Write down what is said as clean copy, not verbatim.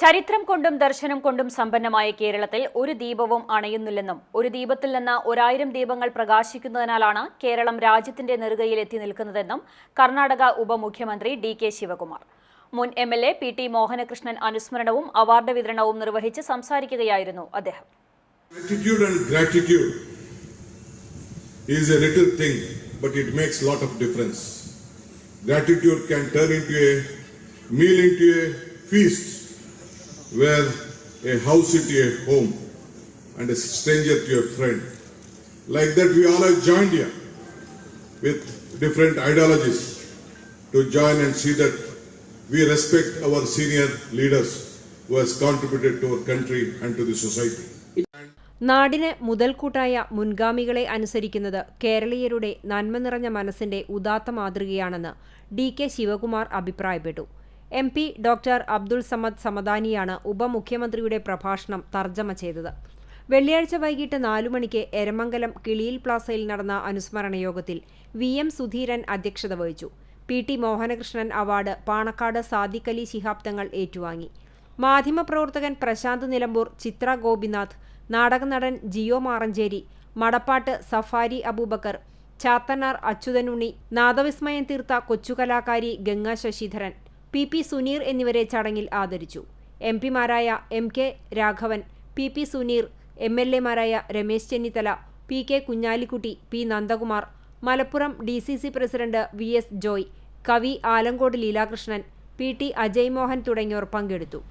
ചരിത്രം കൊണ്ടും ദർശനം കൊണ്ടും സമ്പന്നമായ കേരളത്തിൽ ഒരു ദീപവും അണയുന്നില്ലെന്നും ഒരു ദീപത്തിൽ നിന്ന് 1000 ദീപങ്ങൾ പ്രകാശിക്കുന്നതിനാലാണ് കേരളം രാജ്യത്തിന്റെ നെറുകയിൽ എത്തി നിൽക്കുന്നതെന്നും കർണാടക ഉപമുഖ്യമന്ത്രി ഡി.കെ. ശിവകുമാർ. മുൻ എം.എൽ.എ. പി.ടി. മോഹനകൃഷ്ണൻ അനുസ്മരണവും അവാർഡ് വിതരണവും നിർവഹിച്ച് സംസാരിക്കുകയായിരുന്നു അദ്ദേഹം. Gratitude and gratitude is a little thing, but it makes a lot of difference. Gratitude can turn into a meal, into a feast, where a house into a home and a stranger to a friend. Like that, we all have joined here with different ideologies to join and see that we respect our senior leaders who has contributed to our country and to the society. നാടിന് മുതൽക്കൂട്ടായ മുൻഗാമികളെ അനുസരിക്കുന്നത് കേരളീയരുടെ നന്മ നിറഞ്ഞ മനസ്സിന്റെ ഉദാത്ത മാതൃകയാണെന്ന് DK. Shivakumar അഭിപ്രായപ്പെട്ടു. MP. Doctor Abdul Samad സമദാനിയാണ് ഉപമുഖ്യമന്ത്രിയുടെ പ്രഭാഷണം തർജ്ജമ ചെയ്തത്. വെള്ളിയാഴ്ച വൈകിട്ട് 4 മണിക്ക് എരമംഗലം കിളിയിൽ പ്ലാസയിൽ നടന്ന അനുസ്മരണ യോഗത്തിൽ വി.എം. സുധീരൻ അധ്യക്ഷത വഹിച്ചു. പി.ടി. മോഹനകൃഷ്ണൻ അവാർഡ് പാണക്കാട് സാദിഖ് അലി ശിഹാബ് തങ്ങൾ ഏറ്റുവാങ്ങി. മാധ്യമപ്രവർത്തകൻ പ്രശാന്ത് നിലമ്പൂർ, ചിത്ര ഗോപിനാഥ്, നാടകനടൻ ജിയോ മാറഞ്ചേരി, മടപ്പാട്ട് സഫാരി അബൂബക്കർ, ചാത്തന്നാർ അച്യുതനുണ്ണി, നാദവിസ്മയം തീർത്ത കൊച്ചുകലാകാരി ഗംഗ ശശിധരൻ, പി.പി. സുനീർ എന്നിവരെ ചടങ്ങിൽ ആദരിച്ചു. എം.പിമാരായ എം.കെ. രാഘവൻ, പി.പി. സുനീർ, എം.എൽ.എമാരായ Ramesh Chennithala, P K. Kunhalikutty, P. Nandakumar, Malappuram DCC. President V S. Joy, കവി ആലങ്കോട് ലീലാകൃഷ്ണൻ, പി.ടി. അജയ് മോഹൻ തുടങ്ങിയവർ പങ്കെടുത്തു.